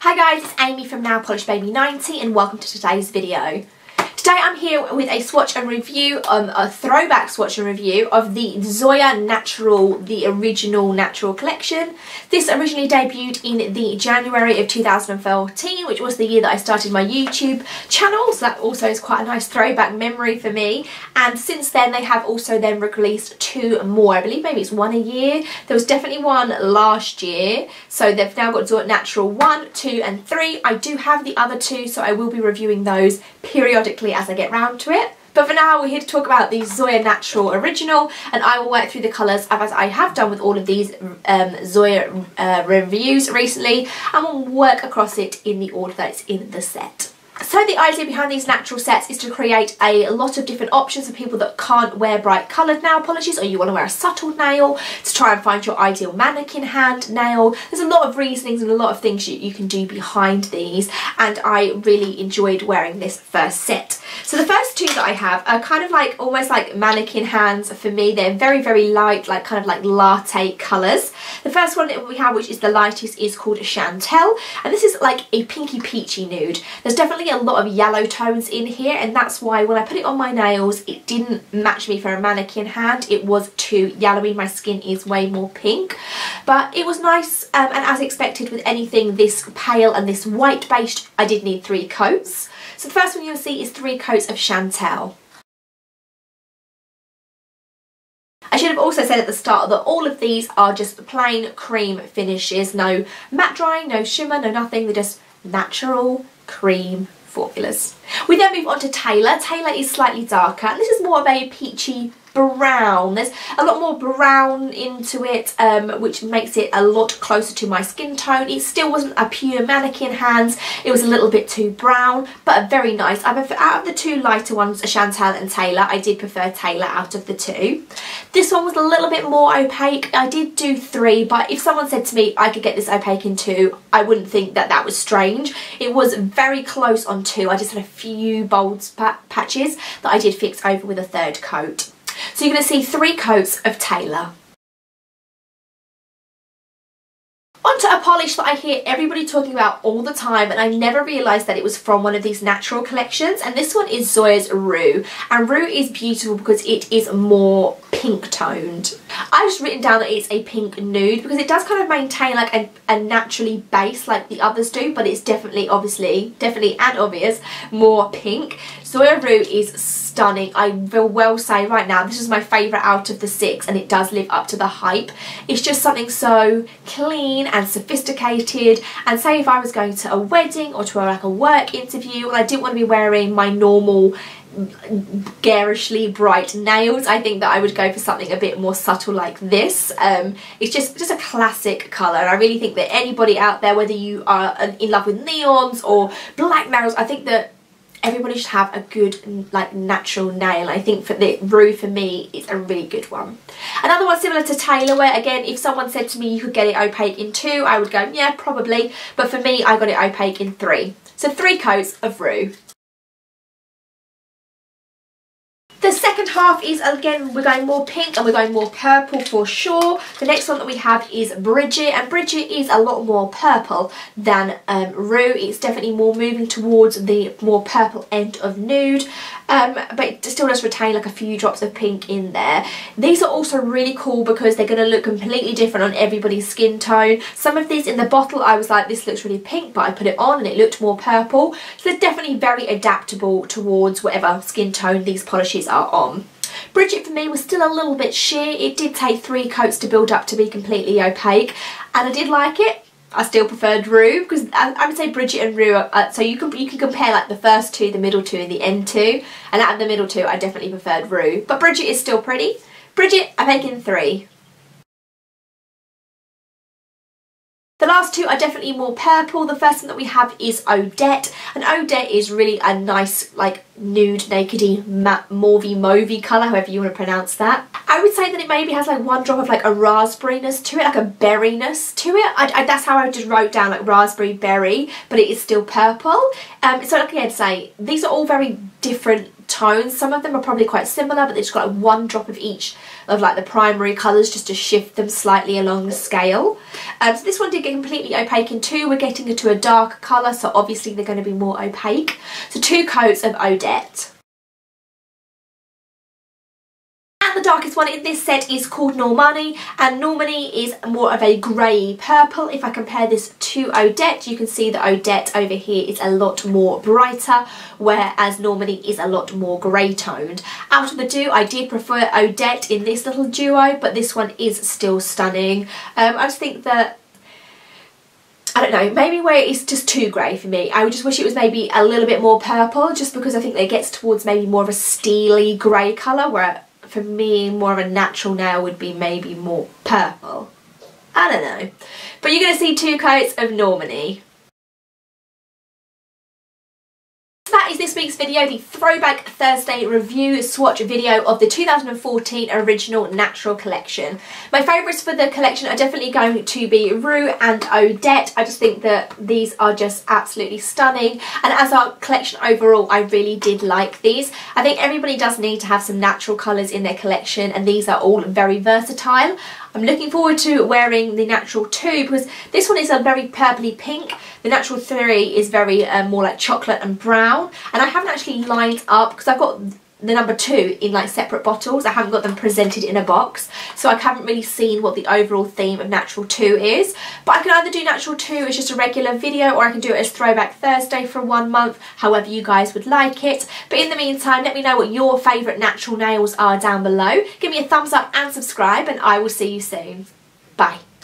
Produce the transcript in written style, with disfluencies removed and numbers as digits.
Hi guys, it's Amy from Nail Polish Baby 90 and welcome to today's video. Today I'm here with a swatch and review, a throwback swatch and review of the Zoya Naturel, the original Natural collection. This originally debuted in the January of 2014, which was the year that I started my YouTube channel, so that also is quite a nice throwback memory for me. And since then they have also then released two more. I believe maybe it's one a year. There was definitely one last year, so they've now got Zoya Naturel 1, 2 and 3. I do have the other two, so I will be reviewing those periodically as I get round to it. But for now we're here to talk about the Zoya Naturel original, and I will work through the colours as I have done with all of these Zoya reviews recently, and we'll work across it in the order that it's in the set. So the idea behind these natural sets is to create a lot of different options for people that can't wear bright coloured nail polishes, or you want to wear a subtle nail, to try and find your ideal mannequin hand nail. There's a lot of reasonings and a lot of things you can do behind these, and I really enjoyed wearing this first set. So the first two that I have are kind of like almost like mannequin hands for me. They're very, very light, like kind of like latte colours. The first one that we have, which is the lightest, is called Chantal, and this is like a pinky peachy nude. There's definitely a lot of yellow tones in here, and that's why when I put it on my nails it didn't match me for a mannequin hand. It was too yellowy. My skin is way more pink, but it was nice, and as expected with anything this pale and this white based, I did need 3 coats. So the first one you'll see is 3 coats of Chantal. I should have also said at the start that all of these are just plain cream finishes, no matte drying, no shimmer, no nothing. They're just natural cream formulas. We then move on to Taylor. Taylor is slightly darker, and this is more of a peachy brown. There's a lot more brown into it, which makes it a lot closer to my skin tone. It still wasn't a pure mannequin hands. It was a little bit too brown, but very nice. Out of the 2 lighter ones, Chantal and Taylor, I did prefer Taylor out of the 2. This one was a little bit more opaque. I did do 3, but if someone said to me I could get this opaque in 2, I wouldn't think that that was strange. It was very close on 2. I just had a few bold patches that I did fix over with a 3rd coat. So you're going to see 3 coats of Taylor. Onto a polish that I hear everybody talking about all the time, and I never realised that it was from one of these natural collections, and this one is Zoya's Rue. And Rue is beautiful because it is more pink toned. I've just written down that it's a pink nude because it does kind of maintain like a naturally base like the others do, but it's definitely and obvious more pink. Zoya Rue is stunning. I will well say right now this is my favourite out of the 6, and it does live up to the hype. It's just something so clean and sophisticated, and say if I was going to a wedding or to like a work interview and I didn't want to be wearing my normal garishly bright nails, I think that I would go for something a bit more subtle like this. It's just a classic colour, and I really think that anybody out there, whether you are in love with neons or black nails, I think that everybody should have a good like natural nail. I think for the Rue, for me, is a really good one. Another one similar to Taylor, where again if someone said to me you could get it opaque in 2, I would go yeah, probably, but for me I got it opaque in 3. So 3 coats of Rue. The second half is, again, we're going more pink and we're going more purple for sure. The next one that we have is Bridget, and Bridget is a lot more purple than Rue. It's definitely more moving towards the more purple end of nude, but it still does retain like a few drops of pink in there. These are also really cool because they're going to look completely different on everybody's skin tone. Some of these in the bottle I was like, this looks really pink, but I put it on and it looked more purple. So they're definitely very adaptable towards whatever skin tone these polishes are on. Bridget for me was still a little bit sheer. It did take 3 coats to build up to be completely opaque, and I did like it. I still preferred Rue because I would say Bridget and Rue are, so you can compare like the first 2, the middle 2 and the end 2, and out of the middle 2 I definitely preferred Rue, but Bridget is still pretty. Bridget I'm making 3. The last 2 are definitely more purple. The first one that we have is Odette, and Odette is really a nice like nude, nakedy, matte, mauvey colour, however you want to pronounce that. I would say that it maybe has like 1 drop of like a raspberryness to it, like a berryness to it. That's how I just wrote down, like raspberry berry, but it is still purple. So like I say, these are all very different tones. Some of them are probably quite similar, but they've just got like one drop of each of like the primary colours just to shift them slightly along the scale. So this one did get completely opaque in two. We're getting into a darker colour, so obviously they're going to be more opaque. So 2 coats of Odette. The darkest one in this set is called Normani, and Normani is more of a grey purple. If I compare this to Odette, you can see that Odette over here is a lot more brighter, whereas Normani is a lot more grey toned. Out of the two, I did prefer Odette in this little duo, but this one is still stunning. I just think that, I don't know, maybe where it's just too grey for me. I would just wish it was maybe a little bit more purple, just because I think that it gets towards maybe more of a steely grey colour, where for me more of a natural nail would be maybe more purple. I don't know. But you're going to see 2 coats of Normani. That is this week's video, the Throwback Thursday review swatch video of the 2014 Original Natural collection. My favourites for the collection are definitely going to be Rue and Odette. I just think that these are just absolutely stunning, and as our collection overall, I really did like these. I think everybody does need to have some natural colours in their collection, and these are all very versatile. I'm looking forward to wearing the Natural 2 because this one is a very purpley pink. The Natural 3 is very more like chocolate and brown, and I haven't actually lined up because I've got the number 2 in like separate bottles. I haven't got them presented in a box, so I haven't really seen what the overall theme of Natural 2 is. But I can either do Natural 2 as just a regular video, or I can do it as Throwback Thursday for 1 month, however you guys would like it. But in the meantime, let me know what your favourite natural nails are down below. Give me a thumbs up and subscribe, and I will see you soon. Bye.